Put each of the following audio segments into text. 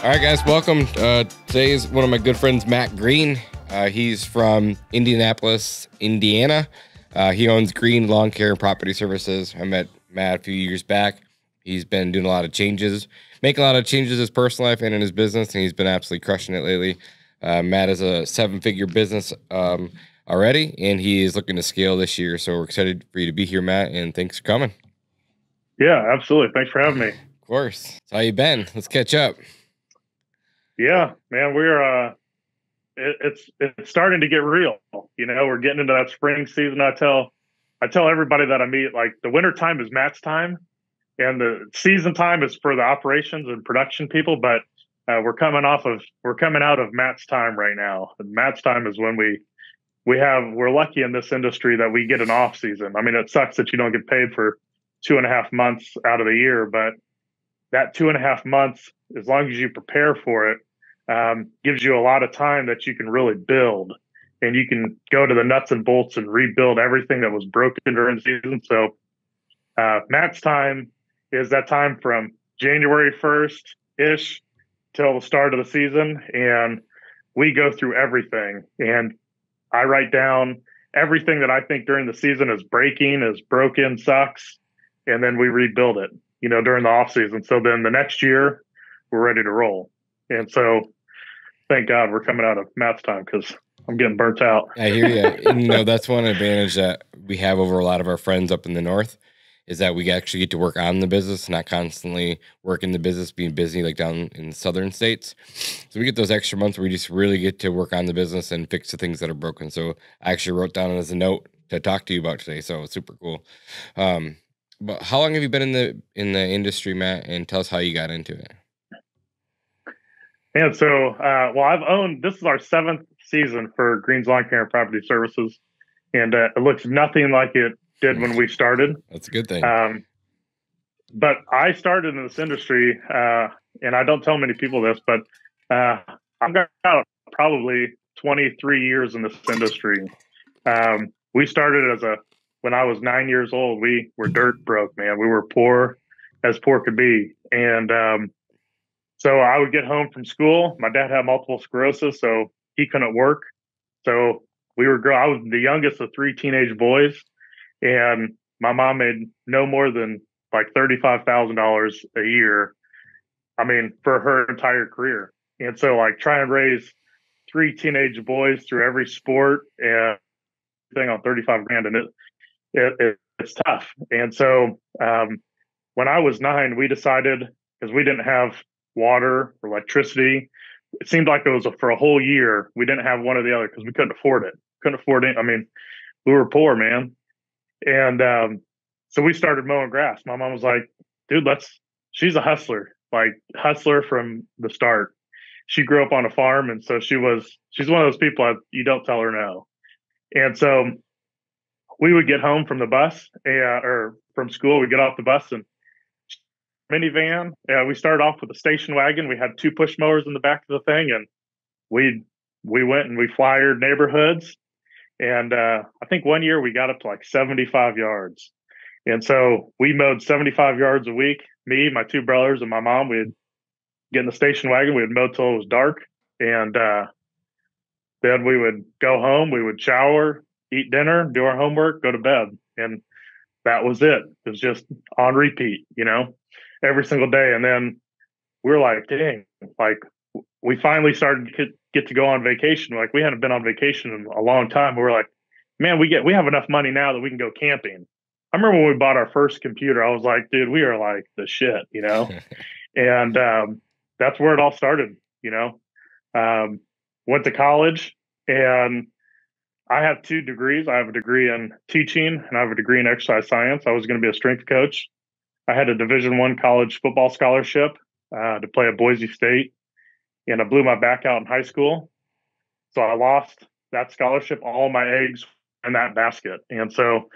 All right, guys, welcome. Today is one of my good friends, Matt Green. He's from Indianapolis, Indiana. He owns Green Lawn Care and Property Services. I met Matt a few years back. He's been doing a lot of changes, making a lot of changes in his personal life and in his business, and he's been absolutely crushing it lately. Matt is a 7-figure business already, and he is looking to scale this year. So we're excited for you to be here, Matt, and thanks for coming. Yeah, absolutely. Thanks for having me. Of course. So how you been? Let's catch up. Yeah, man, it's starting to get real. You know, we're getting into that spring season. I tell everybody that I meet, like, the winter time is Matt's time, and the season time is for the operations and production people. But we're coming out of Matt's time right now. And Matt's time is when we're lucky in this industry that we get an off season. I mean, it sucks that you don't get paid for 2.5 months out of the year, but that 2.5 months, as long as you prepare for it, gives you a lot of time that you can really build, and you can go to the nuts and bolts and rebuild everything that was broken during the season. So Matt's time is that time from January 1st ish till the start of the season, and we go through everything. And I write down everything that I think during the season is broken, sucks, and then we rebuild it, you know, during the off season. So then the next year we're ready to roll. And so thank God we're coming out of Matt's time, because I'm getting burnt out. I hear you. And, you know, that's one advantage that we have over a lot of our friends up in the north, is that we actually get to work on the business, not constantly working the business, being busy like down in the southern states. So we get those extra months where we just really get to work on the business and fix the things that are broken. So I actually wrote down as a note to talk to you about today. So it's super cool. But how long have you been in the industry, Matt? And tell us how you got into it. And so, this is our 7th season for Green's Lawn Care and Property Services, and it looks nothing like it did when we started. That's a good thing. But I started in this industry, and I don't tell many people this, but I've got probably 23 years in this industry. We started when I was 9 years old. We were dirt broke, man. We were poor as poor could be. And so I would get home from school. My dad had multiple sclerosis, so he couldn't work. So I was the youngest of 3 teenage boys, and my mom made no more than like $35,000 a year. I mean, for her entire career. And so, like, try and raise 3 teenage boys through every sport and everything on 35 grand, and it's tough. And so, when I was 9, we decided, because we didn't have water or electricity, it seemed like it was for a whole year we didn't have one or the other, because we couldn't afford it. I mean, we were poor, man. And so we started mowing grass. My mom was like, dude, she's a hustler, like hustler from the start. She grew up on a farm, and so she's one of those people you don't tell her no. And so we would get home from the bus, or from school, we'd get off the bus and minivan. We started off with a station wagon. We had 2 push mowers in the back of the thing, and we went and we flyered neighborhoods. And I think one year we got up to like 75 yards. And so we mowed 75 yards a week. Me, my 2 brothers, and my mom, we'd get in the station wagon. We'd mow till it was dark. And then we would go home. We would shower, eat dinner, do our homework, go to bed. And that was it. It was just on repeat, you know, every single day. And then we were like, dang, like, we finally started to get to go on vacation. Like, we hadn't been on vacation in a long time. We were like, man, we have enough money now that we can go camping. I remember when we bought our first computer, I was like, dude, we are like the shit, you know? And that's where it all started, you know? Went to college, and I have 2 degrees. I have a degree in teaching, and I have a degree in exercise science. I was going to be a strength coach. I had a Division I college football scholarship to play at Boise State, and I blew my back out in high school. So I lost that scholarship, all my eggs in that basket. And so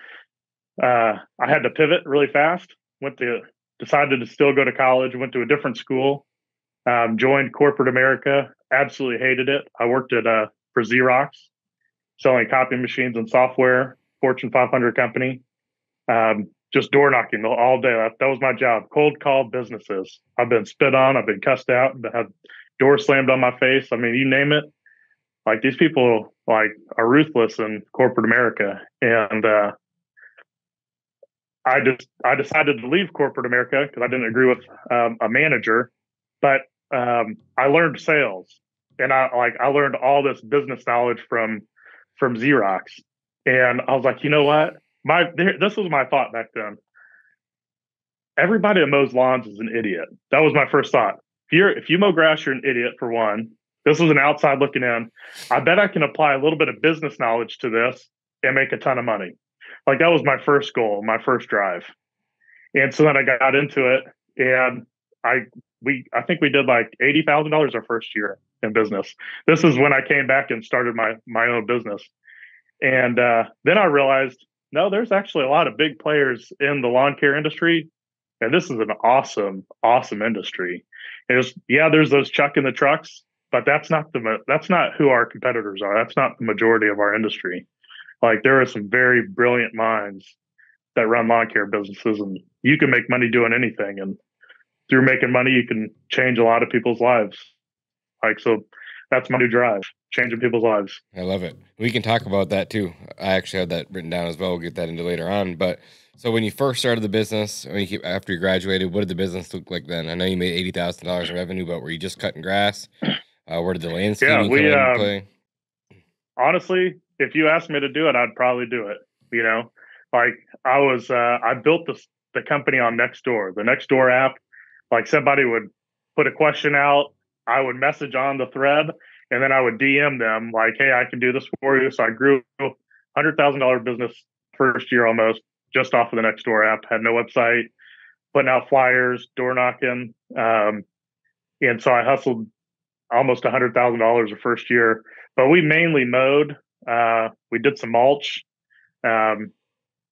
I had to pivot really fast. Decided to still go to college, went to a different school, joined corporate America, absolutely hated it. I worked for Xerox, selling copy machines and software, Fortune 500 company. just door knocking all day. That was my job. Cold call businesses. I've been spit on. I've been cussed out. Had doors slammed on my face. I mean, you name it. Like these people like are ruthless in corporate America. And I decided to leave corporate America because I didn't agree with a manager. But I learned sales, and I learned all this business knowledge from Xerox. And I was like, you know what? This was my thought back then. Everybody that mows lawns is an idiot. That was my first thought. If you mow grass, you're an idiot for one. This was an outside looking in. I bet I can apply a little bit of business knowledge to this and make a ton of money. Like that was my first goal, my first drive. And so then I got into it, and I think we did like $80,000 our first year in business. This is when I came back and started my own business. And then I realized, no, there's actually a lot of big players in the lawn care industry, and this is an awesome, awesome industry. There's those chucking the trucks, but that's not who our competitors are. That's not the majority of our industry. Like there are some very brilliant minds that run lawn care businesses, and you can make money doing anything. And through making money, you can change a lot of people's lives. Like, so that's my new drive, changing people's lives. I love it. We can talk about that too. I actually have that written down as well. We'll get that into later on. But so when you first started the business, after you graduated, what did the business look like then? I know you made $80,000 in revenue, but were you just cutting grass? Where did the landscaping come into play? Honestly, if you asked me to do it, I'd probably do it. You know, like I built the company on Nextdoor, the Nextdoor app. Like somebody would put a question out, I would message on the thread, and then I would DM them like, "Hey, I can do this for you." So I grew $100,000 business first year almost just off of the Nextdoor app. Had no website, putting out flyers, door knocking, and so I hustled almost $100,000 the first year. But we mainly mowed. We did some mulch, and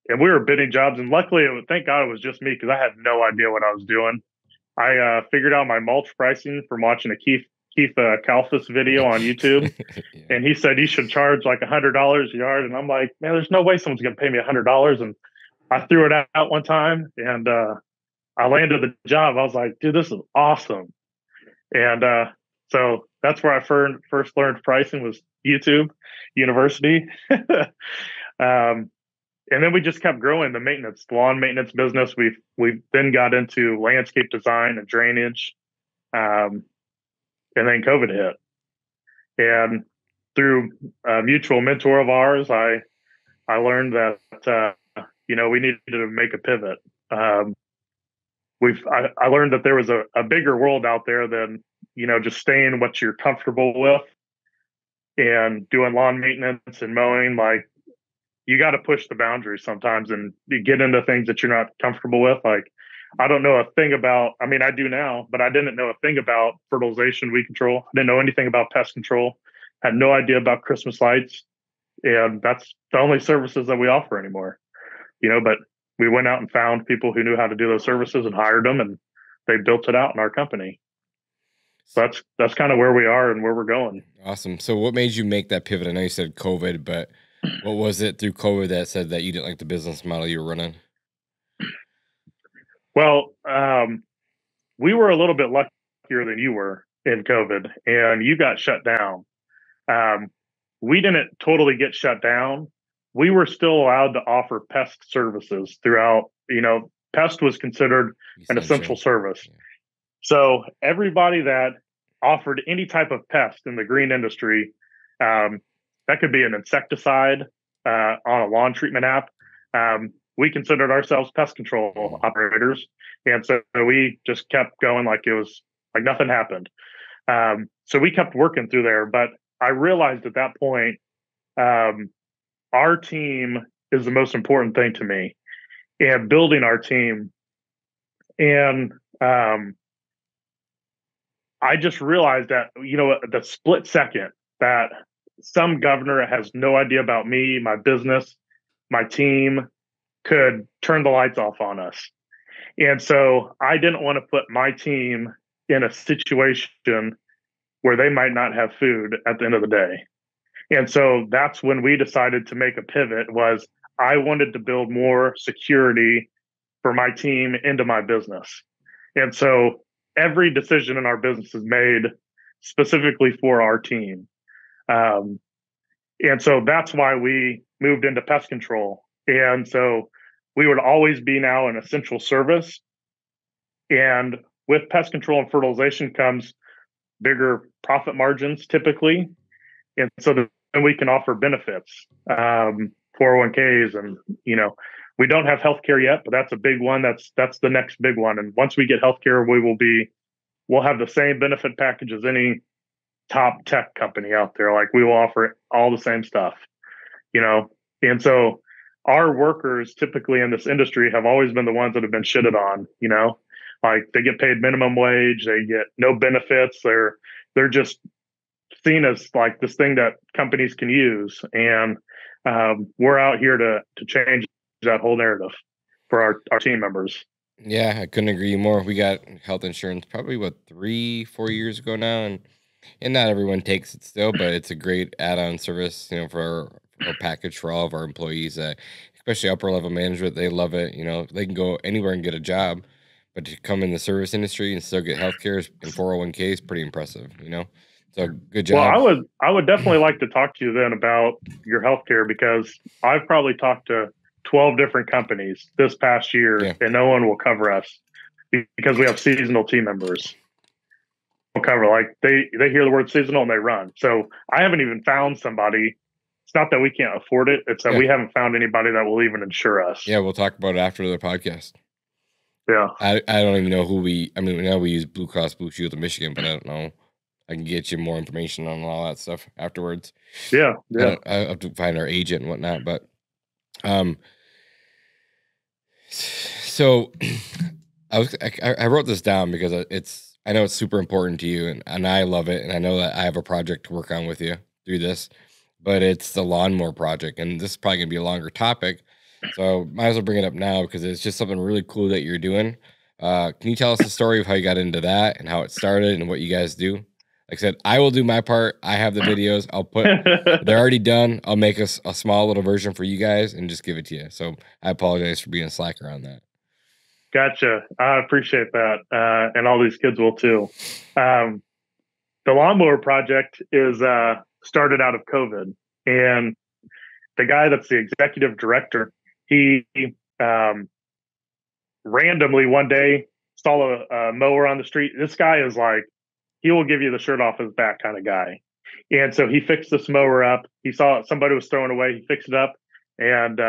we were bidding jobs. And luckily, thank God it was just me because I had no idea what I was doing. I figured out my mulch pricing from watching a Keith Kalfas video on YouTube, and he said you should charge like $100 a yard. And I'm like, man, there's no way someone's going to pay me $100. And I threw it out one time, and I landed the job. I was like, dude, this is awesome. And so that's where I first learned pricing was YouTube University. And then we just kept growing the lawn maintenance business. We've then got into landscape design and drainage. And then COVID hit. And through a mutual mentor of ours, I learned that, we needed to make a pivot. I learned that there was a bigger world out there than, just staying what you're comfortable with and doing lawn maintenance and mowing. Like, you got to push the boundaries sometimes and you get into things that you're not comfortable with. Like, I don't know a thing about, I mean, I do now, but I didn't know a thing about fertilization, weed control. I didn't know anything about pest control. Had no idea about Christmas lights. And that's the only services that we offer anymore, but we went out and found people who knew how to do those services and hired them, and they built it out in our company. So that's kind of where we are and where we're going. Awesome. So what made you make that pivot? I know you said COVID, but what was it through COVID that said that you didn't like the business model you were running? Well, we were a little bit luckier than you were in COVID, and you got shut down. We didn't totally get shut down. We were still allowed to offer pest services throughout. Pest was considered an essential service. Yeah. So everybody that offered any type of pest in the green industry, that could be an insecticide on a lawn treatment app. We considered ourselves pest control operators. And so we just kept going like it was like nothing happened. So we kept working through there. But I realized at that point, our team is the most important thing to me, and building our team. And I just realized that, the split second that some governor has no idea about me, my business, my team, could turn the lights off on us. And so I didn't want to put my team in a situation where they might not have food at the end of the day. And so that's when we decided to make a pivot. Was I wanted to build more security for my team into my business. And so every decision in our business is made specifically for our team. And so that's why we moved into pest control. And so we would always be now an essential service. And with pest control and fertilization comes bigger profit margins typically. And so then we can offer benefits, 401ks, and, we don't have healthcare yet, but that's a big one. That's the next big one. And once we get healthcare, we'll have the same benefit package as any top tech company out there. Like, we will offer all the same stuff, and so our workers typically in this industry have always been the ones that have been shitted on, like they get paid minimum wage, they get no benefits. They're just seen as like this thing that companies can use. And we're out here to change that whole narrative for our team members. Yeah, I couldn't agree more. We got health insurance probably 3-4 years ago now, and not everyone takes it still, but it's a great add-on service, for our package for all of our employees. Especially upper level management, they love it. They can go anywhere and get a job, but to come in the service industry and still get healthcare and 401k is pretty impressive. So good job. Well, I would definitely like to talk to you then about your healthcare, because I've probably talked to 12 different companies this past year, and no one will cover us because we have seasonal team members. Will cover, like, they hear the word seasonal and they run. So I haven't even found somebody. It's not that we can't afford it. It's that we haven't found anybody that will even insure us. Yeah, we'll talk about it after the podcast. Yeah. I don't even know now we use Blue Cross Blue Shield of Michigan, but I don't know. I can get you more information on all that stuff afterwards. Yeah. I have to find our agent and whatnot, but so I wrote this down because I know it's super important to you, and I love it, and I know that I have a project to work on with you through this, but it's the lawnmower project, and this is probably gonna be a longer topic, so might as well bring it up now because it's just something really cool that you're doing. Can you tell us the story of how you got into that and how it started and what you guys do? Like I said, I will do my part. I have the videos. They're already done. I'll make a small little version for you guys and just give it to you. So I apologize for being a slacker on that. Gotcha. I appreciate that. And all these kids will too. The lawnmower project is started out of COVID. And the guy that's the executive director, he randomly one day saw a mower on the street. This guy is like, he will give you the shirt off his back kind of guy. And so he fixed this mower up. He saw somebody was throwing away. He fixed it up, and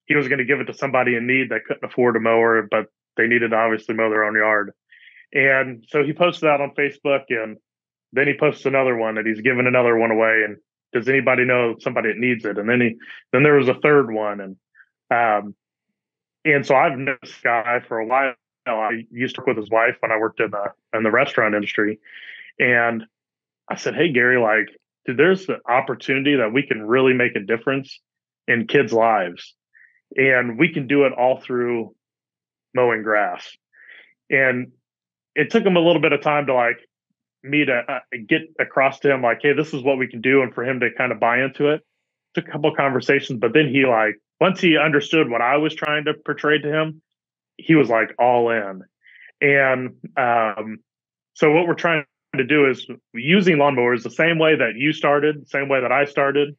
he was going to give it to somebody in need that couldn't afford a mower, but they needed to obviously mow their own yard. And so he posted that on Facebook, and then he posts another one that he's giving another one away. And does anybody know somebody that needs it? And then there was a third one. And so I've known this guy for a while. I used to work with his wife when I worked in the restaurant industry. And I said, hey, Gary, like, dude, there's the opportunity that we can really make a difference in kids' lives. And we can do it all through mowing grass. And it took him a little bit of time to like me to get across to him, like, hey, this is what we can do. And for him to kind of buy into it. Took a couple of conversations, but then he once he understood what I was trying to portray to him, he was like all in. And so what we're trying to do is using lawnmowers the same way that you started, same way that I started,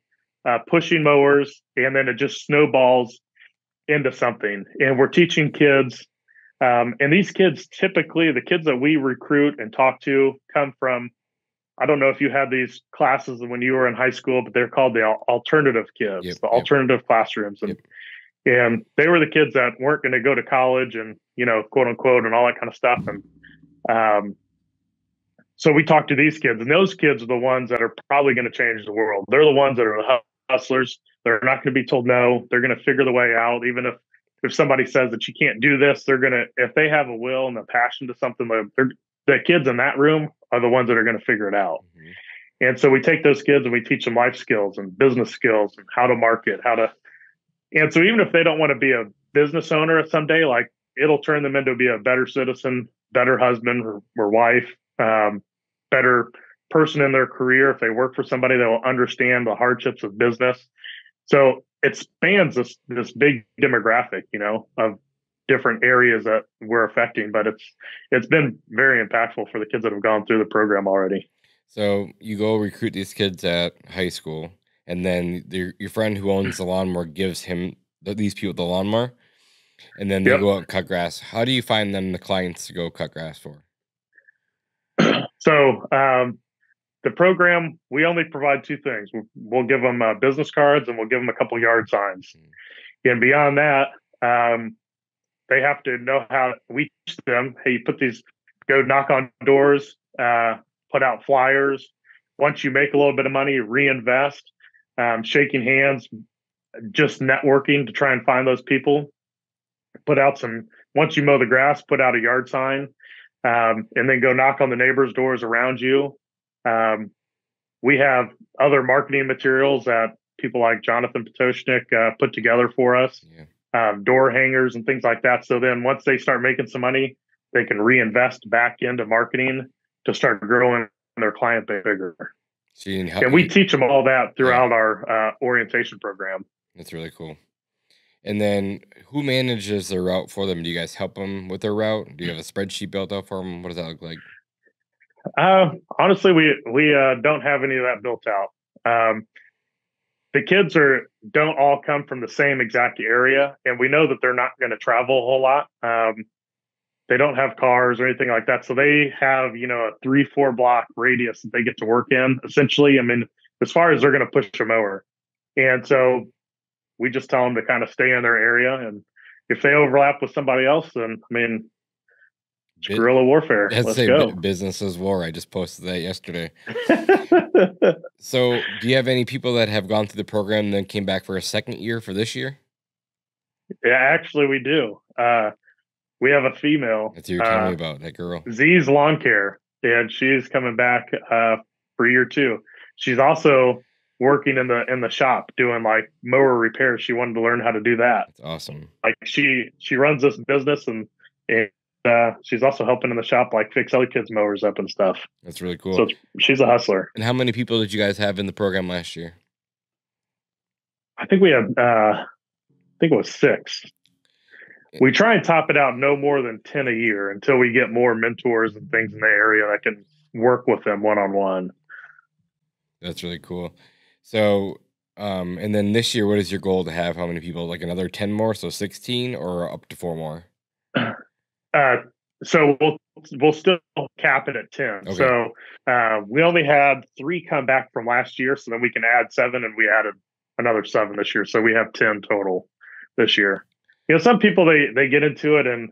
pushing mowers, and then it just snowballs into something. And we're teaching kids, and these kids, typically the kids that we recruit and talk to come from, I don't know if you had these classes when you were in high school, but they're called the alternative kids, alternative classrooms. And they were the kids that weren't going to go to college and, quote unquote, and all that kind of stuff. And so we talked to these kids, and those kids are the ones that are probably going to change the world. They're the ones that are the hustlers. They're not going to be told no. They're going to figure the way out. Even if somebody says that you can't do this, they're going to, if they have a will and a passion to something, the kids in that room are the ones that are going to figure it out. Mm-hmm. And so we take those kids and we teach them life skills and business skills and how to market, and so even if they don't want to be a business owner someday, like, it'll turn them into be a better citizen, better husband or wife, better person in their career. If they work for somebody, they'll understand the hardships of business. So it spans this big demographic, of different areas that we're affecting, but it's been very impactful for the kids that have gone through the program already. So you go recruit these kids at high school, and then your friend who owns the lawnmower gives these people the lawnmower, and then they Yep. go out and cut grass. How do you find them the clients to go cut grass for? So the program, we only provide two things. We'll give them business cards and we'll give them a couple yard signs. And beyond that, they have to know how we teach them. Hey, you put these, go knock on doors, put out flyers. Once you make a little bit of money, reinvest, shaking hands, just networking to try and find those people. Put out once you mow the grass, put out a yard sign, and then go knock on the neighbors' doors around you. We have other marketing materials that people like Jonathan Potoshnik put together for us, door hangers and things like that. So then once they start making some money, they can reinvest back into marketing to start growing their client base bigger. And we teach them all that throughout our orientation program. That's really cool. And then who manages their route for them? Do you guys help them with their route? Do you have a spreadsheet built out for them? What does that look like? Honestly, we don't have any of that built out. The kids don't all come from the same exact area, and we know that they're not going to travel a whole lot. They don't have cars or anything like that, so they have a 3-4 block radius that they get to work in. Essentially, I mean, as far as they're going to push a mower, and so we just tell them to kind of stay in their area, and if they overlap with somebody else, then I mean, guerrilla warfare. Let's go. Business is war. I just posted that yesterday. So, do you have any people that have gone through the program and then came back for a second year for this year? Yeah, actually, we do. We have a female. That's what you're telling me about, that girl. Z's Lawn Care, and she's coming back for year 2. She's also working in the shop doing like mower repairs. She wanted to learn how to do that. That's awesome. Like she runs this business and she's also helping in the shop, like fix other kids' mowers up and stuff. That's really cool. So she's a hustler. And how many people did you guys have in the program last year? I think we had, I think it was 6. We try and top it out no more than 10 a year until we get more mentors and things in the area that can work with them one-on-one. That's really cool. So, and then this year, what is your goal to have? How many people? Like another 10 more, so 16, or up to 4 more? So we'll still cap it at 10. Okay. So we only had 3 come back from last year, so then we can add 7, and we added another 7 this year. So we have 10 total this year. Some people they get into it and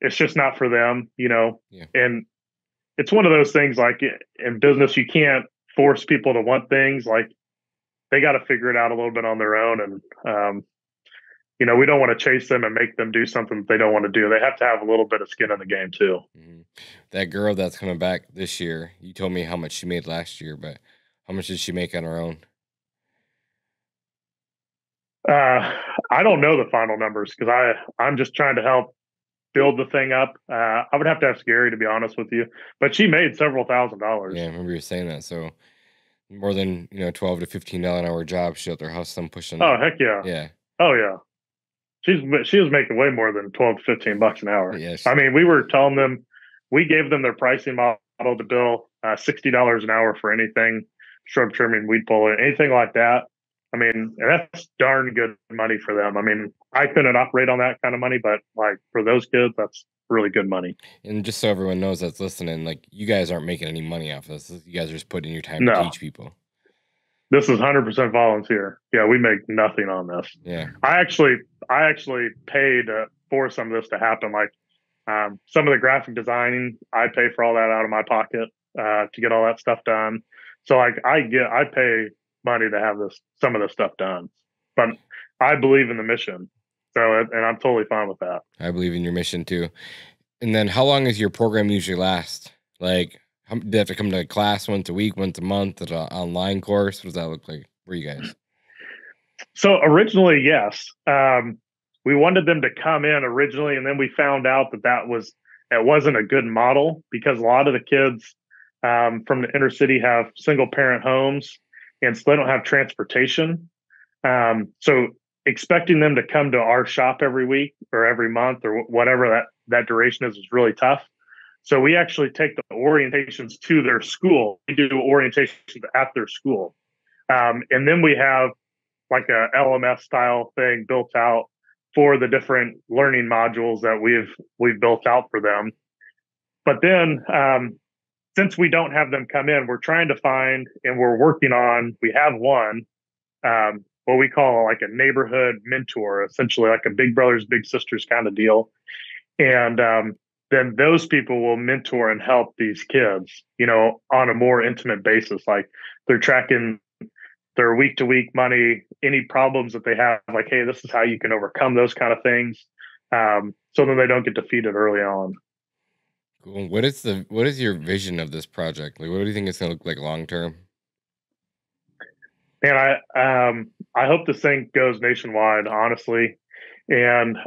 it's just not for them, and it's one of those things like in business, you can't force people to want things. Like they got to figure it out a little bit on their own. And, we don't want to chase them and make them do something that they don't want to do. They have to have a little bit of skin in the game too. Mm-hmm. That girl that's coming back this year, you told me how much she made last year, but how much did she make on her own? I don't know the final numbers because I'm just trying to help build the thing up. I would have to ask Gary, to be honest with you, but she made several $1,000s. Yeah, I remember you saying that. So more than $12 to $15 an hour job. She out there hustling, pushing. Oh heck yeah, yeah. Oh yeah. She was making way more than $12 to $15 an hour. Yes. I mean, we were telling them, we gave them their pricing model to bill $60 an hour for anything, shrub trimming, weed pulling, anything like that. I mean, that's darn good money for them. I mean, I couldn't operate on that kind of money, but like for those kids, that's really good money. And just so everyone knows that's listening, like you guys aren't making any money off this. You guys are just putting your time to teach people. This is 100% volunteer. Yeah, we make nothing on this. Yeah. I actually paid for some of this to happen. Like some of the graphic designing, I pay for all that out of my pocket to get all that stuff done. So like I pay money to have some of this stuff done, but I believe in the mission. So, and I'm totally fine with that. I believe in your mission too. And then how long does your program usually last? Like, do they have to come to class once a week, once a month, at an online course? What does that look like for you guys? So originally, yes. We wanted them to come in originally, and then we found out that wasn't a good model because a lot of the kids from the inner city have single parent homes, and so they don't have transportation. So expecting them to come to our shop every week or every month or whatever that duration is really tough. So we actually take the orientations to their school. We do orientations at their school. And then we have like a LMS style thing built out for the different learning modules that we've built out for them. But then since we don't have them come in, we're trying to find, and we're working on, we have one, what we call like a neighborhood mentor, essentially like a big brothers, big sisters kind of deal. And then those people will mentor and help these kids, on a more intimate basis. Like they're tracking their week to week money, any problems that they have, like, hey, this is how you can overcome those kind of things. So then they don't get defeated early on. Cool. What is your vision of this project? Like, what do you think it's going to look like long term? And I hope this thing goes nationwide, honestly. And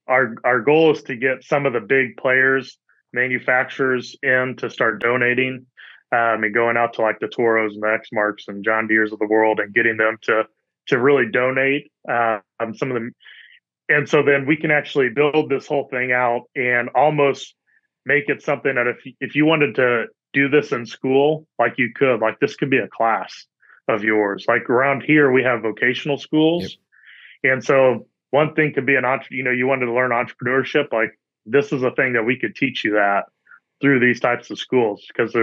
our goal is to get some of the big players, manufacturers in to start donating, and going out to like the Toros and the Exmarks and John Deere's of the world and getting them to really donate some of them. And so then we can actually build this whole thing out and almost make it something that if you wanted to do this in school, like you could, like this could be a class of yours. Like around here, we have vocational schools. Yep. And so one thing could be you wanted to learn entrepreneurship, like this is a thing that we could teach you that through these types of schools, because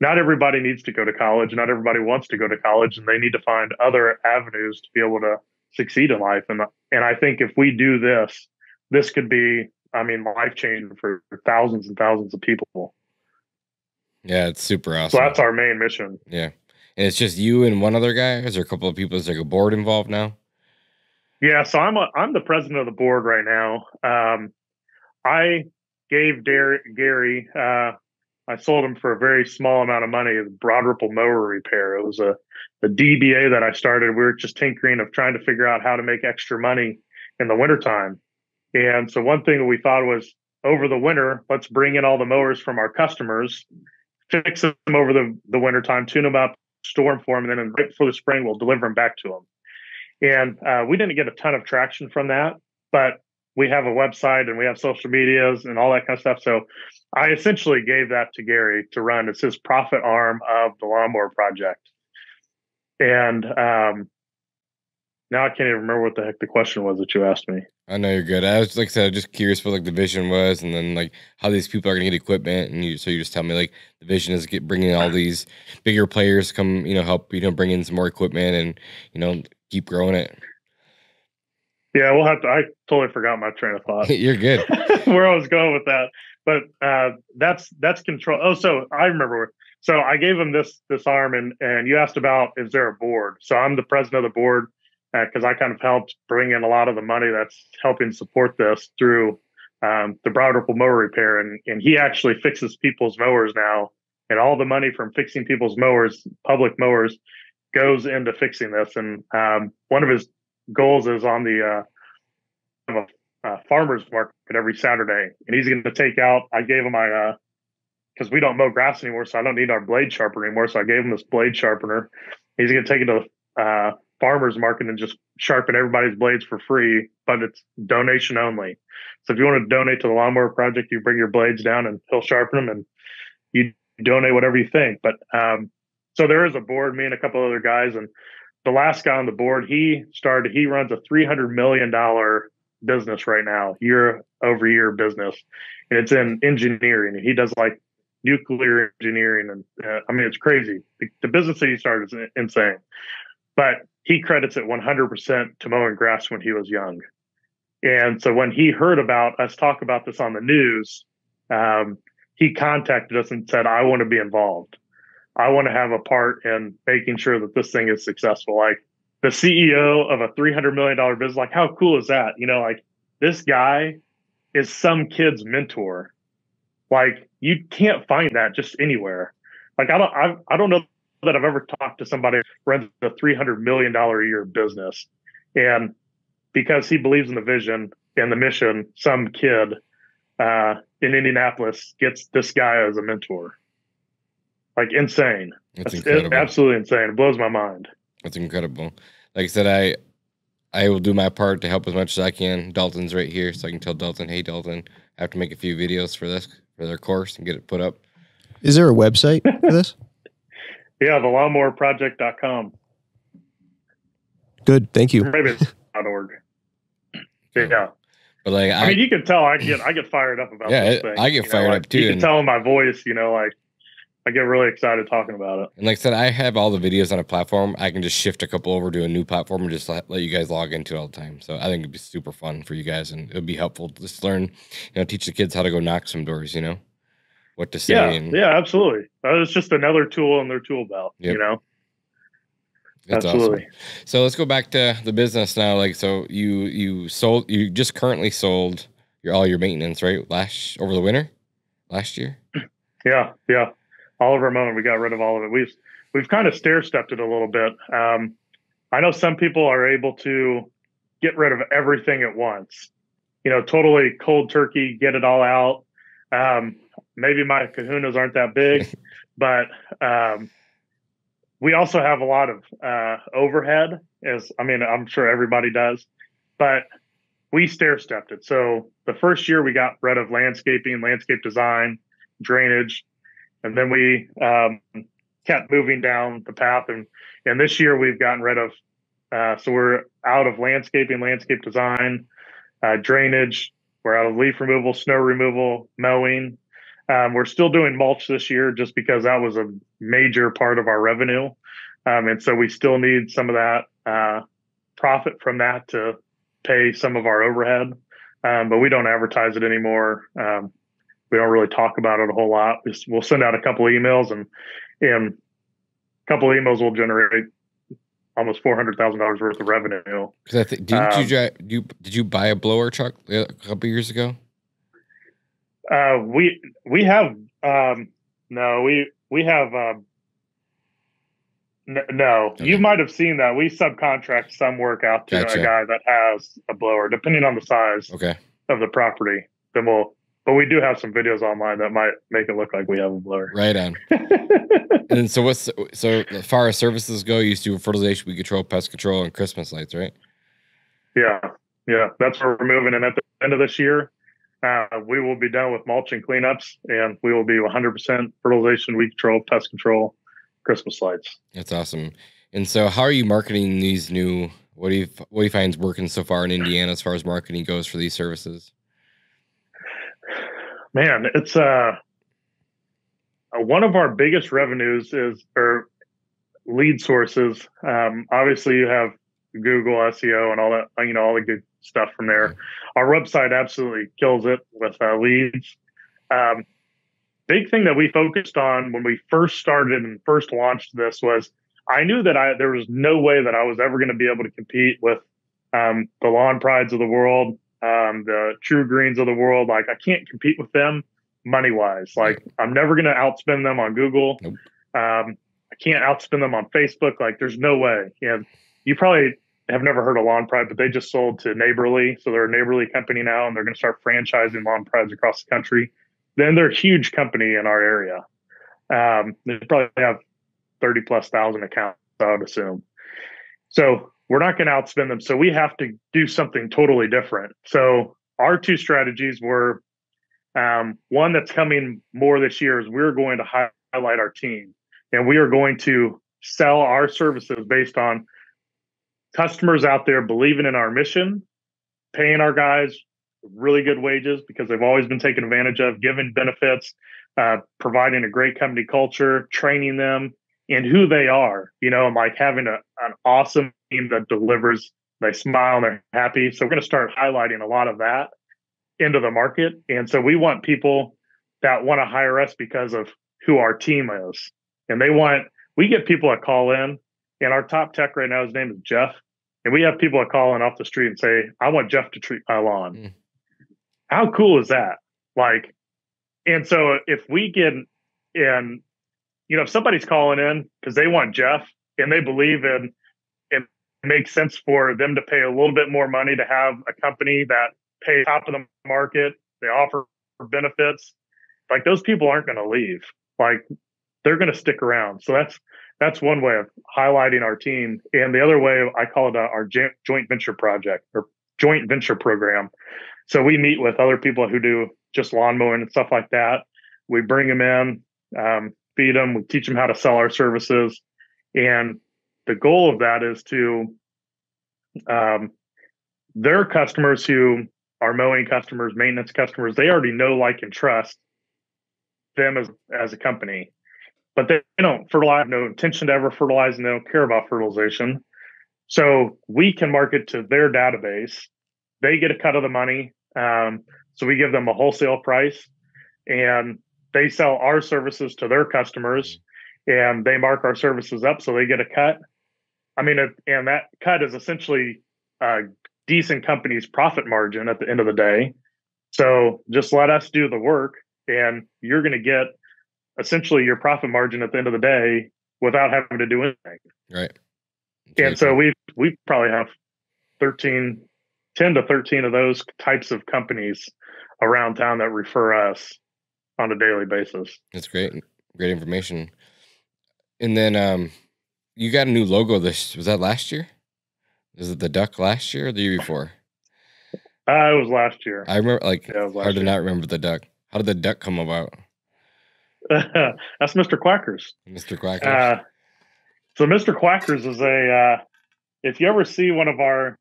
not everybody needs to go to college. Not everybody wants to go to college, and they need to find other avenues to be able to succeed in life. And I think if we do this could be, life changing for thousands and thousands of people. Yeah, it's super awesome. So that's our main mission. Yeah. And it's just you and one other guy? Is there a couple of people? Is there a board involved now? Yeah, so I'm the president of the board right now. I gave Gary, I sold him for a very small amount of money, the Broad Ripple mower repair. It was a DBA that I started. We were just tinkering of trying to figure out how to make extra money in the wintertime. And so one thing that we thought was, over the winter, let's bring in all the mowers from our customers, fix them over the wintertime, tune them up, store them for them, and then right before the spring, we'll deliver them back to them. And we didn't get a ton of traction from that, but we have a website and we have social medias and all that kind of stuff. So I essentially gave that to Gary to run. It's his profit arm of the lawnmower project. And now I can't even remember what the heck the question was that you asked me. I know you're good. I was, like I said, just curious what like the vision was, and then like how these people are gonna get equipment. And so you just tell me like the vision is bringing all these bigger players come, help, bring in some more equipment and keep growing it. Yeah, I totally forgot my train of thought. You're good. Where I was going with that, but that's control. Oh, so I remember. So I gave him this arm, and you asked about, is there a board? So I'm the president of the board, because I kind of helped bring in a lot of the money that's helping support this through the Broad Ripple mower repair. And he actually fixes people's mowers now. And all the money from fixing people's mowers, public mowers, goes into fixing this. And one of his goals is on the farmer's market every Saturday. And he's going to take out, I gave him because we don't mow grass anymore, so I don't need our blade sharpener anymore. So I gave him this blade sharpener. He's going to take it to farmers market and just sharpen everybody's blades for free, but it's donation only. So if you want to donate to the lawnmower project, you bring your blades down and he'll sharpen them, and you donate whatever you think. But so there is a board, me and a couple other guys, and the last guy on the board, he runs a $300 million business right now, year over year business, and it's in engineering. He does like nuclear engineering, and it's crazy. The business that he started is insane, but he credits it 100% to mowing grass when he was young. And so when he heard about us talk about this on the news, he contacted us and said, I want to be involved. I want to have a part in making sure that this thing is successful. Like the CEO of a $300 million business, like how cool is that? Like this guy is some kid's mentor. Like you can't find that just anywhere. Like I don't know that I've ever talked to somebody who runs a $300 million a year business. And because he believes in the vision and the mission, some kid in Indianapolis gets this guy as a mentor. Like insane. That's incredible. It's absolutely insane. It blows my mind. That's incredible. Like I said, I will do my part to help as much as I can. Dalton's right here, so I can tell Dalton, hey Dalton, I have to make a few videos for their course and get it put up. Is there a website for this? Yeah, thelawnmowerproject.com. Good, thank you. Maybe it's .org. Yeah. But like, I mean, you can tell I get fired up about this thing. I get fired up too. You can tell in my voice, like I get really excited talking about it. And like I said, I have all the videos on a platform. I can just shift a couple over to a new platform and just let you guys log into it all the time. So I think it'd be super fun for you guys, and it'd be helpful to just learn, teach the kids how to go knock some doors, what to say. Yeah, absolutely. It's just another tool in their tool belt, That's absolutely. Awesome. So let's go back to the business now. Like, so you just currently sold all your maintenance, right? Over the winter last year. Yeah. All of our mowing, we got rid of all of it. We've kind of stair-stepped it a little bit. I know some people are able to get rid of everything at once, totally cold turkey, get it all out. Maybe my kahunas aren't that big, but we also have a lot of overhead, I'm sure everybody does, but we stair-stepped it. So the first year we got rid of landscaping, landscape design, drainage, and then we kept moving down the path. And this year we've gotten rid of, so we're out of landscaping, landscape design, drainage. We're out of leaf removal, snow removal, mowing. We're still doing mulch this year just because that was a major part of our revenue. And so we still need some of that profit from that to pay some of our overhead. But we don't advertise it anymore. We don't really talk about it a whole lot. We'll send out a couple of emails, and a couple of emails will generate almost $400,000 worth of revenue. Because I think did you buy a blower truck a couple years ago? We have no. You might have seen that we subcontract some work out to a guy that has a blower, depending on the size of the property. But we do have some videos online that might make it look like we have a blower. Right on. And so as far as services go, you used to do fertilization, weed control, pest control, and Christmas lights, right? Yeah. That's where we're moving. And at the end of this year, we will be done with mulch and cleanups, and we will be 100% fertilization, weed control, pest control, Christmas lights. That's awesome. And so how are you marketing these new, what do you find is working so far in Indiana as far as marketing goes for these services? Man, it's one of our biggest revenues or lead sources. Obviously you have Google SEO and all that, all the good stuff from there. Our website absolutely kills it with leads. Big thing that we focused on when we first started and first launched this was I knew that there was no way that I was ever going to be able to compete with the Lawn Prides of the world, the True Greens of the world. Like, I can't compete with them money wise. Like, I'm never going to outspend them on Google. Nope. I can't outspend them on Facebook. Like, there's no way. You probably have never heard of Lawn Pride, but they just sold to Neighborly. So they're a Neighborly company now, and they're going to start franchising Lawn Prides across the country. Then they're a huge company in our area. They probably have 30,000+ accounts, I would assume. So we're not going to outspend them. So we have to do something totally different. So our two strategies were, one that's coming more this year is we're going to highlight our team, and we are going to sell our services based on customers out there believing in our mission, paying our guys really good wages because they've always been taken advantage of, giving benefits, providing a great company culture, training them in who they are, and like having an awesome team that delivers, they smile and they're happy. So we're going to start highlighting a lot of that into the market. And so we want people that want to hire us because of who our team is. And we get people that call in, and our top tech right now, his name is Jeff. And we have people that call in off the street and say, I want Jeff to treat my lawn. How cool is that? Like, and so if we get in, if somebody's calling in because they want Jeff and they believe in it makes sense for them to pay a little bit more money to have a company that pays top of the market, they offer benefits, like those people aren't going to leave. Like, they're going to stick around. So that's one way of highlighting our team. And the other way, I call it our joint venture project or joint venture program. So we meet with other people who do just lawn mowing and stuff like that. We bring them in, feed them, we teach them how to sell our services. And the goal of that is to their customers who are mowing customers, maintenance customers, they already know, like, and trust them as a company. But they don't fertilize, no intention to ever fertilize, and they don't care about fertilization. So we can market to their database. They get a cut of the money. So we give them a wholesale price, and they sell our services to their customers, and they mark our services up so they get a cut. I mean, and that cut is essentially a decent company's profit margin at the end of the day. So just let us do the work, and you're going to get essentially your profit margin at the end of the day without having to do anything. Right. And so we probably have 10 to 13 of those types of companies around town that refer us on a daily basis. That's great. Great information. And then you got a new logo. Was that last year? Is it the duck last year or the year before? It was last year. I remember, hard to not remember the duck. How did the duck come about? That's Mr. Quackers. Mr. Quackers. So Mr. Quackers is if you ever see one of our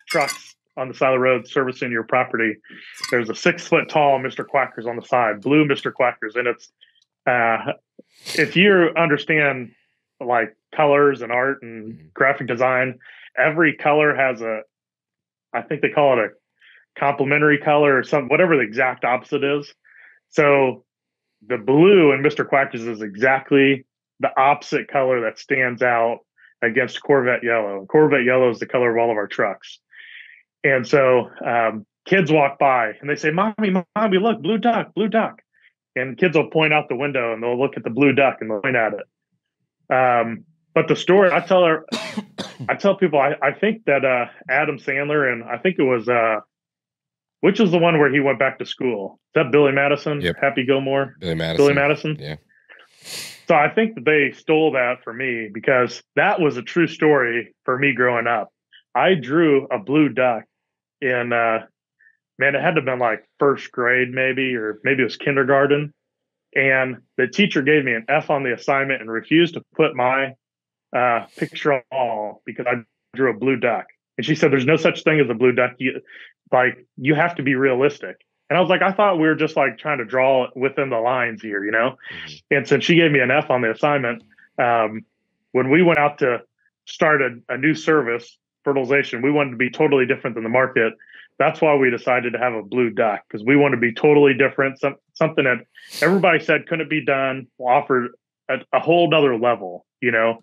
trucks on the side of the road servicing your property, there's a 6 foot tall Mr. Quackers on the side, blue Mr. Quackers. And it's, if you understand like colors and art and graphic design, every color has I think they call it a complementary color or something, whatever the exact opposite is. So the blue in Mr. Quackers is exactly the opposite color that stands out against Corvette yellow. Corvette yellow is the color of all of our trucks. And so kids walk by and they say, Mommy, look, blue duck, blue duck. And kids will point out the window and they'll look at the blue duck and they'll point at it. But the story, I tell people, I think that Adam Sandler, and I think it was, which is the one where he went back to school? Is that Billy Madison? Yep. Happy Gilmore? Billy Madison? Yeah. So I think that they stole that from me because that was a true story for me growing up. I drew a blue duck in, man, it had to have been like first grade maybe, or maybe it was kindergarten. And the teacher gave me an F on the assignment and refused to put my picture on the wall because I drew a blue duck. And she said, there's no such thing as a blue duck. You have to be realistic. And I was like, I thought we were just like trying to draw within the lines here, you know? Mm-hmm. And since she gave me an F on the assignment, when we went out to start a new service, fertilization, we wanted to be totally different than the market. That's why we decided to have a blue duck, because we want to be totally different. Something that everybody said couldn't be done, we'll offer a whole nother level, you know?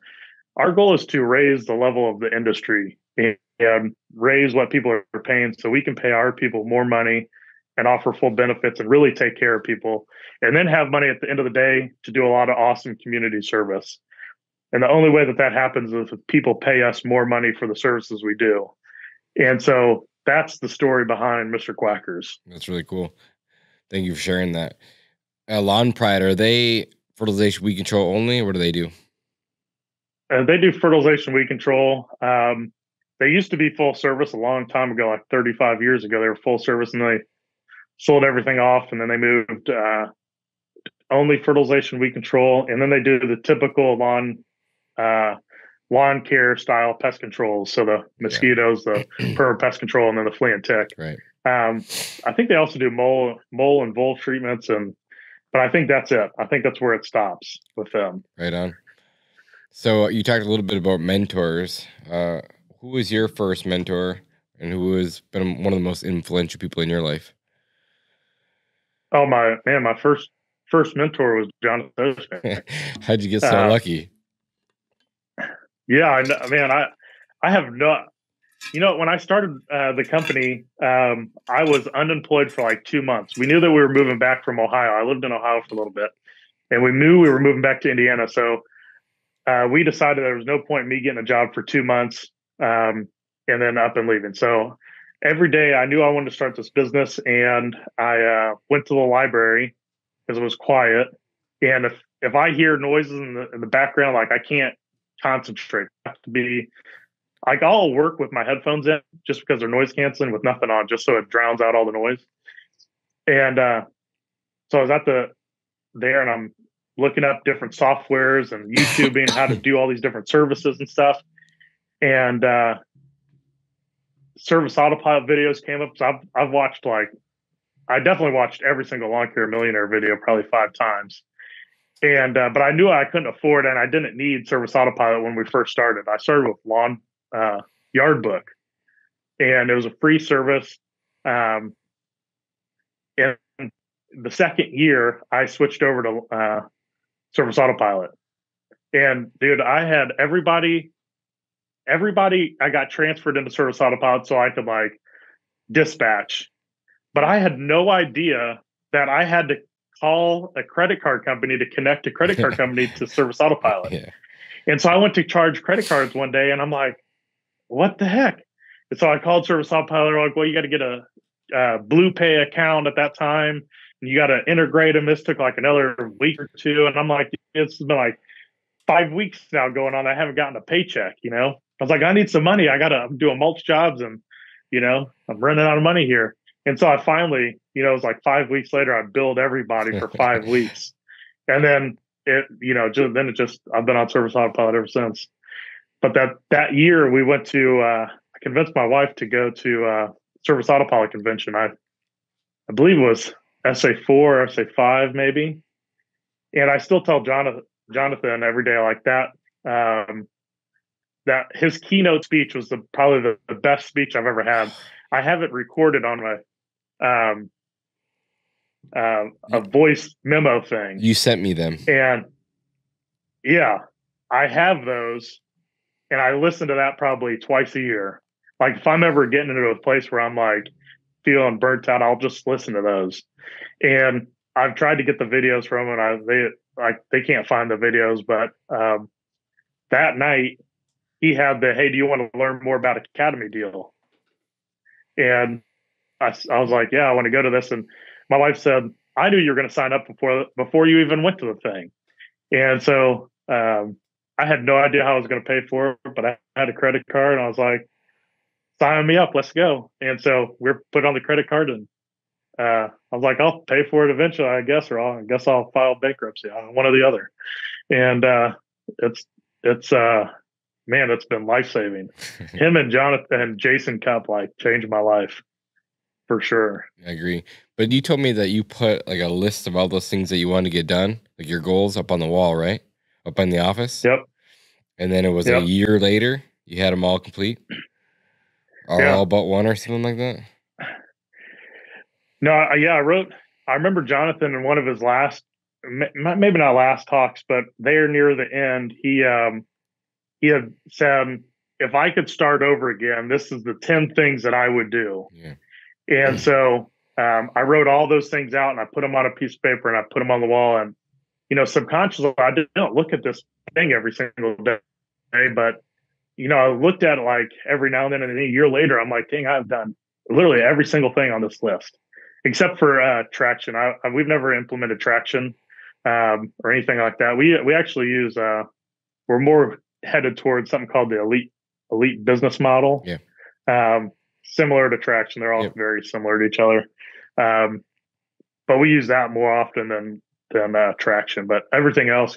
Our goal is to raise the level of the industry and raise what people are paying so we can pay our people more money and offer full benefits and really take care of people, and then have money at the end of the day to do a lot of awesome community service. And the only way that happens is if people pay us more money for the services we do. And so that's the story behind Mr. Quackers. That's really cool. Thank you for sharing that. Lawn Pride, are they fertilization weed control only, or what do they do? They do fertilization weed control. They used to be full service a long time ago, like 35 years ago. They were full service and they sold everything off, and then they moved only fertilization weed control, and then they do the typical lawn care style pest controls. So the mosquitoes, the perma pest control, and then the flea and tick. Right. I think they also do mole and vole treatments, but I think that's it. I think that's where it stops with them. Right on. So you talked a little bit about mentors. Who was your first mentor, and who has been one of the most influential people in your life? Oh my first mentor was Jonathan Oshman. How'd you get so lucky? Yeah, I have not. You know, when I started the company, I was unemployed for like 2 months. We knew that we were moving back from Ohio. I lived in Ohio for a little bit, and we knew we were moving back to Indiana. So we decided there was no point in me getting a job for 2 months and then up and leaving. So every day I knew I wanted to start this business, and I went to the library because it was quiet. And if I hear noises in the background, like I can't concentrate. I have to be like I'll work with my headphones in just because they're noise canceling with nothing on, just so it drowns out all the noise. And so I was there and I'm looking up different softwares and YouTubing how to do all these different services and stuff. And service autopilot videos came up. So I've watched I definitely watched every single Lawn Care Millionaire video probably 5 times. And but I knew I couldn't afford it, and I didn't need service autopilot when we first started. I started with Lawn Yard Book, and it was a free service. And the second year, I switched over to service autopilot. And dude, I had everybody I got transferred into service autopilot so I could dispatch. But I had no idea that I had to call a credit card company to connect a credit card company to service autopilot. Yeah. And so I went to charge credit cards one day and I'm like, what the heck? And so I called service autopilot. They're like, well, you got to get a Blue Pay account at that time. And you got to integrate them. This took another week or two. And I'm like, it's been 5 weeks now going on. I haven't gotten a paycheck, I was like, I need some money. I'm doing mulch jobs and, I'm running out of money here. And so I finally, it was 5 weeks later, I billed everybody for 5 weeks. And then I've been on service autopilot ever since. But that year we went to, I convinced my wife to go to service autopilot convention. I believe it was SA4 or SA5 maybe. And I still tell Jonathan every day that his keynote speech was probably the best speech I've ever had. I have it recorded on my a voice memo thing. You sent me them. And yeah, I have those and I listen to that probably twice a year. If I'm ever getting into a place where I'm feeling burnt out, I'll just listen to those. And I've tried to get the videos from them and they can't find the videos, but that night he had hey, do you want to learn more about Academy deal? And I was like, yeah, I want to go to this. And my wife said, I knew you were going to sign up before you even went to the thing. And so I had no idea how I was going to pay for it, but I had a credit card and I was like, sign me up, let's go. And so we're put on the credit card and I was like, I'll pay for it eventually, I guess, or I guess I'll file bankruptcy, one or the other. And man, it's been life-saving. Him and Jonathan and Jason Cup changed my life for sure. I agree. But you told me that you put a list of all those things that you want to get done, your goals up on the wall, right? Up in the office. Yep. And then it was a year later, you had them all complete? Or all but one or something like that? No, I remember Jonathan in one of his last, maybe not last talks, but there near the end, he had said, if I could start over again, this is the 10 things that I would do. Yeah. And so I wrote all those things out and I put them on a piece of paper and I put them on the wall. And, subconsciously, I didn't look at this thing every single day, but, I looked at it every now and then, and a year later, I'm like, dang, I've done literally every single thing on this list, except for traction. We've never implemented traction or anything like that. We actually use, we're more headed towards something called the elite business model. Yeah. Similar to traction. They're all very similar to each other. But we use that more often than traction, but everything else,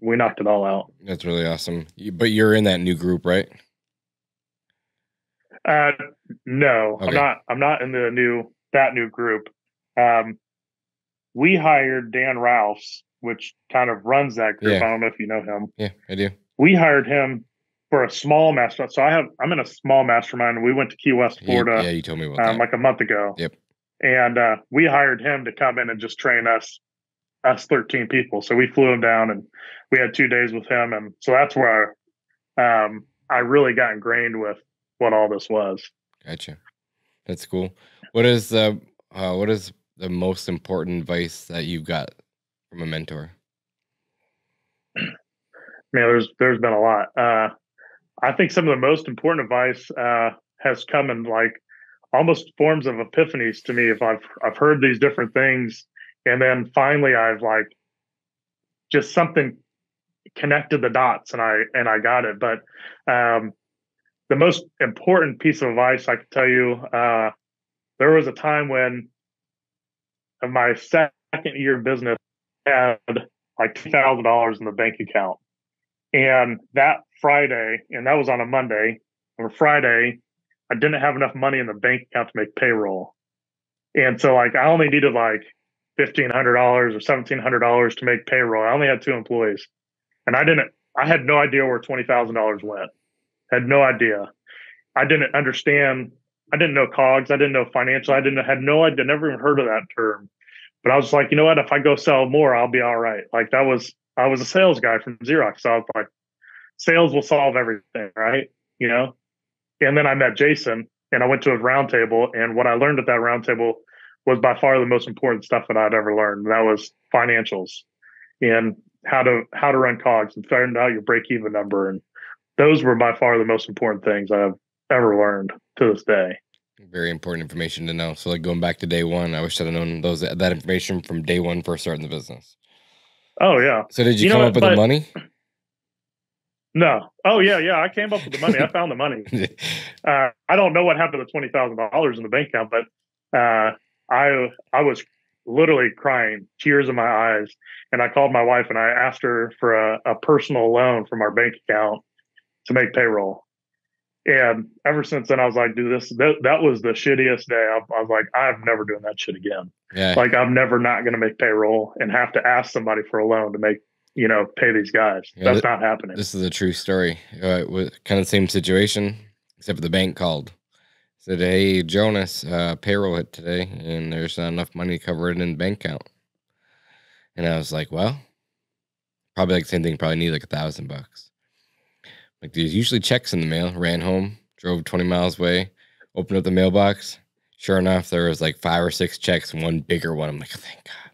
we knocked it all out. That's really awesome. But you're in that new group, right? No, okay. I'm not in that new group. We hired Dan Rouse, which kind of runs that group. Yeah. I don't know if you know him. Yeah, I do. We hired him for a small mastermind. So I'm in a small mastermind, and we went to Key West, Florida. Yeah, you told me about that. A month ago. Yep. And we hired him to come in and just train us 13 people. So we flew him down, and we had 2 days with him, and so that's where I really got ingrained with what all this was. Gotcha. That's cool. What is the most important advice that you've got from a mentor? Man, there's been a lot. I think some of the most important advice has come in almost forms of epiphanies to me. If I've heard these different things, and then finally I've just something connected the dots, and I got it. But the most important piece of advice I could tell you, there was a time when my second year of business had like $2,000 in the bank account. And that Friday, and that was on a Monday, or Friday, I didn't have enough money in the bank account to make payroll. And so like I only needed like $1,500 or $1,700 to make payroll. I only had 2 employees. And I had no idea where $20,000 went. Had no idea. I didn't understand. I didn't know COGS. I didn't know financial. Had no idea, never even heard of that term. But I was like, you know what? If I go sell more, I'll be all right. Like I was a sales guy from Xerox. So I was like, sales will solve everything, right? You know? And then I met Jason and I went to a roundtable. And what I learned at that roundtable was by far the most important stuff that I'd ever learned. And that was financials and how to run COGS and figuring out your break-even number. And those were by far the most important things I've ever learned to this day. Very important information to know. So like going back to day one, I wish I'd have known that information from day one first starting the business. Oh yeah. So did you come up with the money? No. Oh yeah. I came up with the money. I found the money. I don't know what happened to the $20,000 in the bank account, but I was literally crying, tears in my eyes, and I called my wife and I asked her for a personal loan from our bank account to make payroll. And ever since then, I was like, dude, that was the shittiest day. I was like, I'm never doing that shit again. Yeah. Like, I'm never not going to make payroll and have to ask somebody for a loan to make, pay these guys. Yeah, that's not happening. This is a true story. With kind of the same situation, except the bank called. Said, hey, Jonas, payroll hit today, and there's not enough money to cover it in the bank account. And I was like, well, probably like the same thing, probably need like $1,000. Like there's usually checks in the mail. Ran home, drove 20 miles away, opened up the mailbox. Sure enough, there was like 5 or 6 checks and one bigger one. I'm like, oh, thank God.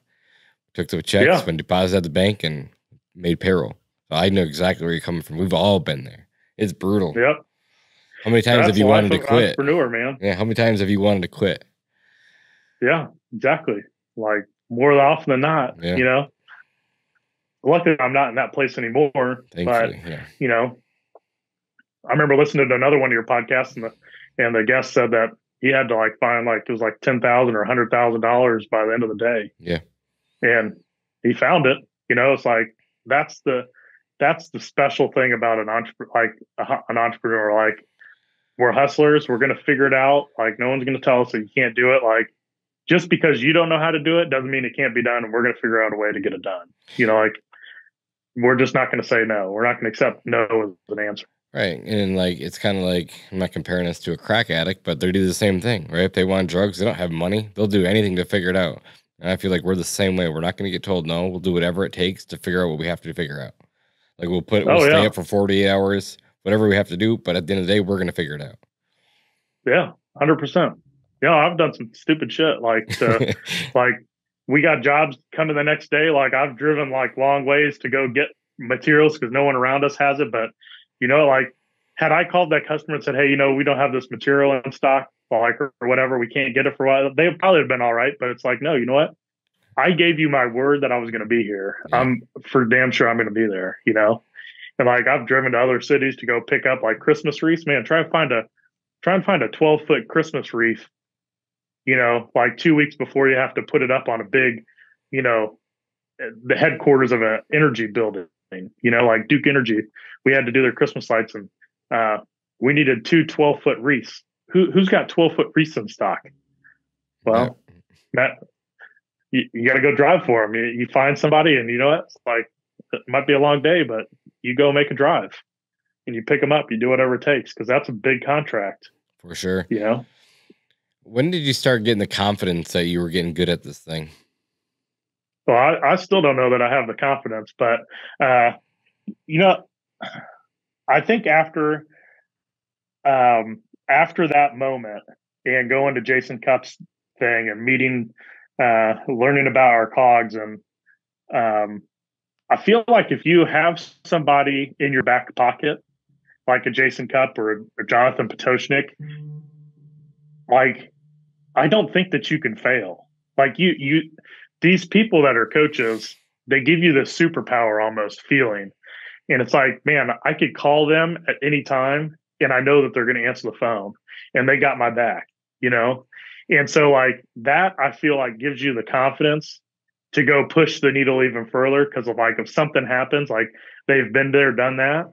Took the checks, went deposited at the bank, and made payroll. So I know exactly where you're coming from. We've all been there. It's brutal. Yep. How many times have you wanted to quit? Entrepreneur, man. Yeah. How many times have you wanted to quit? Yeah, exactly. Like more often than not, Luckily, I'm not in that place anymore. Thankfully, but, I remember listening to another one of your podcasts, and the guest said that he had to like find like it was like $10,000 or $100,000 by the end of the day. Yeah, and he found it. It's like that's the special thing about an entrepreneur. Like we're hustlers. We're gonna figure it out. Like no one's gonna tell us that you can't do it. Like just because you don't know how to do it doesn't mean it can't be done. And we're gonna figure out a way to get it done. Like we're just not gonna say no. We're not gonna accept no as an answer. Right. And like, it's kind of like, I'm not comparing us to a crack addict, but they do the same thing, right? If they want drugs, they don't have money. They'll do anything to figure it out. And I feel like we're the same way. We're not going to get told no. We'll do whatever it takes to figure out what we have to figure out. Like we'll stay up for 48 hours, whatever we have to do. But at the end of the day, we're going to figure it out. Yeah. 100%. I've done some stupid shit. Like, like we got jobs coming the next day. Like I've driven like long ways to go get materials because no one around us has it. But like had I called that customer and said, hey, we don't have this material in stock, or whatever, we can't get it for a while, they probably have been all right. But it's like, no, you know what? I gave you my word that I was going to be here. Yeah. I'm for damn sure I'm going to be there, And like I've driven to other cities to go pick up like Christmas wreaths. Man, try and find a 12-foot Christmas wreath, like 2 weeks before you have to put it up on a big, the headquarters of an energy building. Like Duke Energy, we had to do their Christmas lights, and we needed 2 12-foot wreaths. Who's got 12-foot wreaths in stock? Well, Matt, you got to go drive for them. You find somebody, and it's like it might be a long day, but you go make a drive, and you pick them up. You do whatever it takes because that's a big contract for sure. When did you start getting the confidence that you were getting good at this thing? Well, I still don't know that I have the confidence, but, I think after that moment and going to Jason Cupp's thing and meeting, learning about our COGS, and I feel like if you have somebody in your back pocket, like a Jason Cupp or Jonathan Potoshnik, like, I don't think that you can fail. Like these people that are coaches, they give you this superpower almost feeling. And it's like, man, I could call them at any time and I know that they're going to answer the phone and they got my back, you know? And so like that, I feel like gives you the confidence to go push the needle even further. Cause of like, if something happens, like they've been there, done that.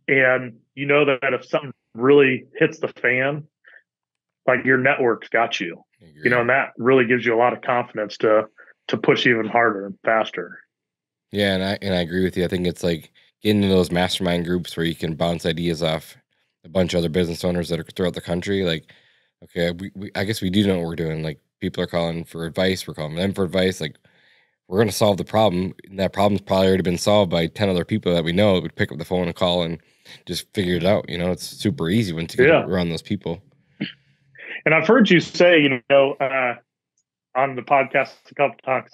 And you know that if something really hits the fan, like your network's got you, you know, and that really gives you a lot of confidence to push even harder and faster. Yeah, and I agree with you. I think it's like getting into those mastermind groups where you can bounce ideas off a bunch of other business owners that are throughout the country. Like, okay, I guess we do know what we're doing. Like, people are calling for advice. We're calling them for advice. Like, we're going to solve the problem. And that problem's probably already been solved by 10 other people that we know that would pick up the phone and call and just figure it out. You know, it's super easy once you get around those people. And I've heard you say, you know, on the podcast a couple times,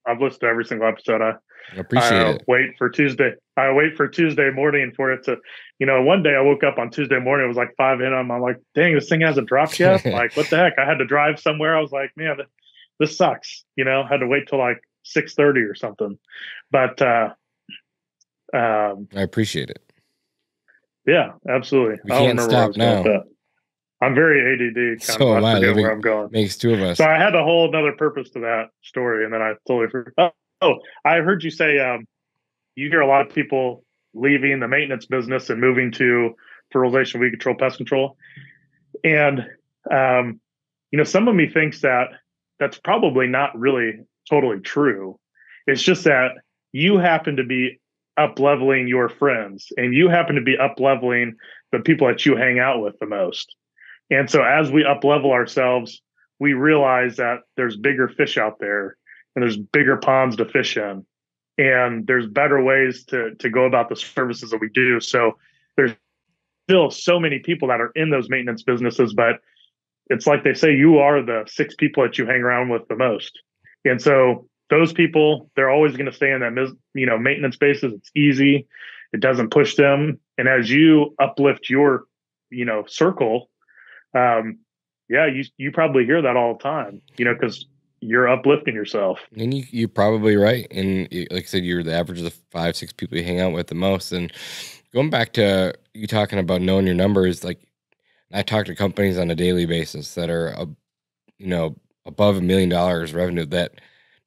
I've listened to every single episode. I appreciate it. Wait for Tuesday. I wait for Tuesday morning for it to, you know, one day I woke up on Tuesday morning, it was like 5 a.m. I'm like, dang, this thing hasn't dropped yet. Like, what the heck? I had to drive somewhere. I was like, man, this sucks. You know, I had to wait till like 6:30 or something. But I appreciate it. Yeah, absolutely. We can't stop now. I'm very ADD. So am I. Where I'm going. Makes two of us. So I had a whole another purpose to that story, and then I totally forgot. Oh, I heard you say you hear a lot of people leaving the maintenance business and moving to fertilization, weed control, pest control, and you know, some of me thinks that that's probably not really totally true. It's just that you happen to be up leveling your friends, and you happen to be up leveling the people that you hang out with the most. And so as we up level ourselves, we realize that there's bigger fish out there and there's bigger ponds to fish in. And there's better ways to go about the services that we do. So there's still so many people that are in those maintenance businesses, but it's like they say, you are the 6 people that you hang around with the most. And so those people, they're always going to stay in that, you know, maintenance basis. It's easy. It doesn't push them. And as you uplift your, you know, circle, yeah, you probably hear that all the time, you know, because you're uplifting yourself. And you're probably right. And like I said, you're the average of the 5, 6 people you hang out with the most. And going back to you talking about knowing your numbers, like I talk to companies on a daily basis that are, you know, above $1 million revenue that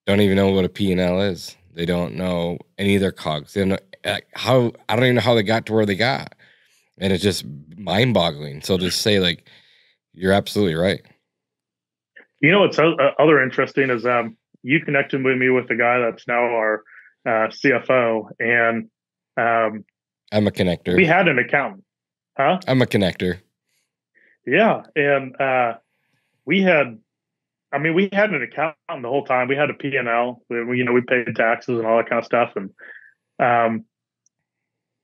don't even know what a P&L is. They don't know any of their cogs. They don't know how, I don't even know how they got to where they got. And it's just mind boggling. So just say like, you're absolutely right. You know, what's other interesting is you connected with me with the guy that's now our CFO, and I'm a connector. We had an accountant, huh? I'm a connector. Yeah, and we had an accountant the whole time. We had a P&L. You know, we paid taxes and all that kind of stuff, and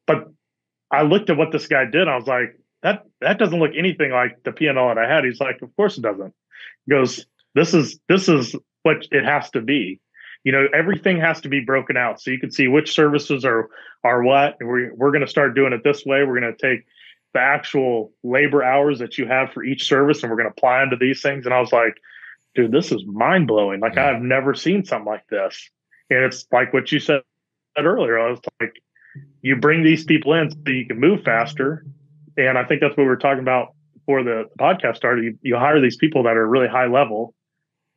but I looked at what this guy did. And I was like, that doesn't look anything like the P&L that I had. He's like, of course it doesn't. He goes, this is what it has to be. You know, everything has to be broken out so you can see which services are what. And we're going to start doing it this way. We're going to take the actual labor hours that you have for each service and we're going to apply them to these things. And I was like, dude, this is mind blowing. Like, I've never seen something like this. And it's like what you said earlier. I was like, you bring these people in so you can move faster. And I think that's what we were talking about before the podcast started. You hire these people that are really high level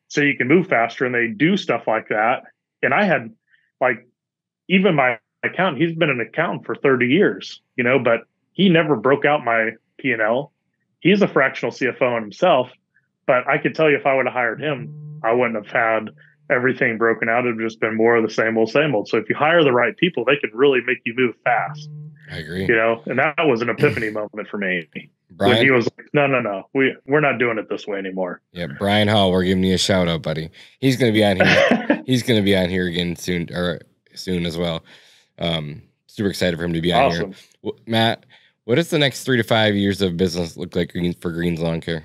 so you can move faster, and they do stuff like that. And I had, like, even my accountant, he's been an accountant for 30 years, you know, but he never broke out my P&L. He's a fractional CFO in himself, but I could tell you if I would have hired him, I wouldn't have had everything broken out. It would have just been more of the same old, same old. So if you hire the right people, they can really make you move fast. I agree. You know, and that was an epiphany moment for me. Brian, when he was like, no, we're not doing it this way anymore. Yeah, Brian Hall, we're giving you a shout out, buddy. He's going to be on here. He's going to be on here again soon as well. Super excited for him to be on here. Matt, what does the next 3 to 5 years of business look like for Green's Lawn Care?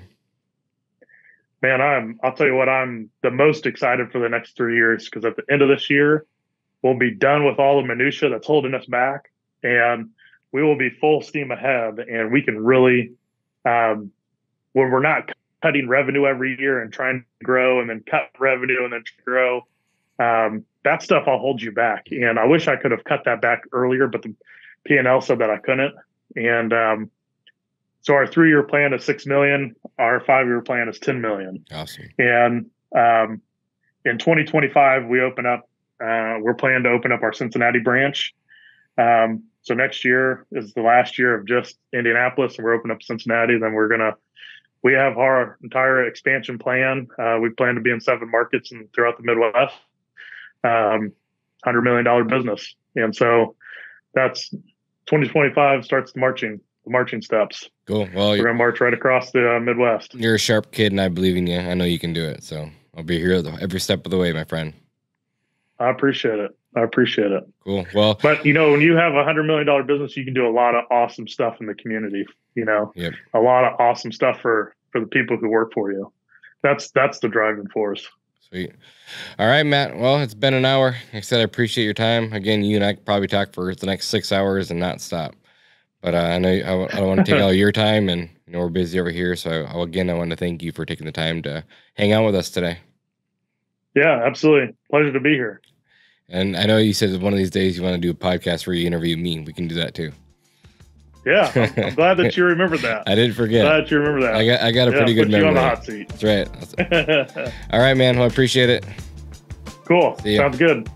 Man, I'll tell you what, I'm the most excited for the next 3 years, because at the end of this year, we'll be done with all the minutia that's holding us back, and we will be full steam ahead. And we can really, when we're not cutting revenue every year and trying to grow and then cut revenue and then grow, that stuff will hold you back. And I wish I could have cut that back earlier, but the P&L said that I couldn't. And so our 3-year plan is $6 million. Our 5-year plan is $10 million. Awesome. And in 2025, we're planning to open up our Cincinnati branch. So next year is the last year of just Indianapolis, and we're opening up Cincinnati. Then we have our entire expansion plan. We plan to be in 7 markets and throughout the Midwest. $100 million business. And so that's 2025 starts the marching steps. Cool. Well, we're going to march right across the Midwest. You're a sharp kid, and I believe in you. I know you can do it. So I'll be here every step of the way, my friend. I appreciate it. Cool. Well, but when you have $100 million business, you can do a lot of awesome stuff in the community. Yep. A lot of awesome stuff for the people who work for you. That's the driving force. Sweet. All right, Matt. Well, it's been an hour. Like I said, I appreciate your time. Again, you and I could probably talk for the next 6 hours and not stop. But I know I don't want to take all your time, and we're busy over here. So I want to thank you for taking the time to hang out with us today. Yeah, absolutely. Pleasure to be here. And I know you said one of these days you want to do a podcast where you interview me. We can do that too. Yeah, I'm glad that you remembered that. I didn't forget. Glad you remember that. I got a pretty good memory. You on the hot seat. That's right. All right, man. Well, I appreciate it. Cool. Sounds good.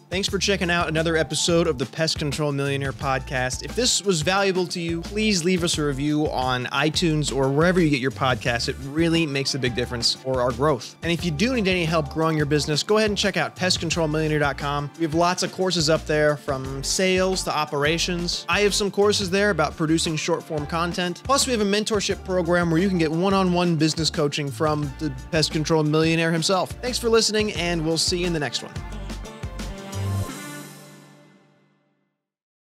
Thanks for checking out another episode of the Pest Control Millionaire podcast. If this was valuable to you, please leave us a review on iTunes or wherever you get your podcasts. It really makes a big difference for our growth. And if you do need any help growing your business, go ahead and check out pestcontrolmillionaire.com. We have lots of courses up there, from sales to operations. I have some courses there about producing short form content. Plus, we have a mentorship program where you can get one-on-one business coaching from the Pest Control Millionaire himself. Thanks for listening, and we'll see you in the next one.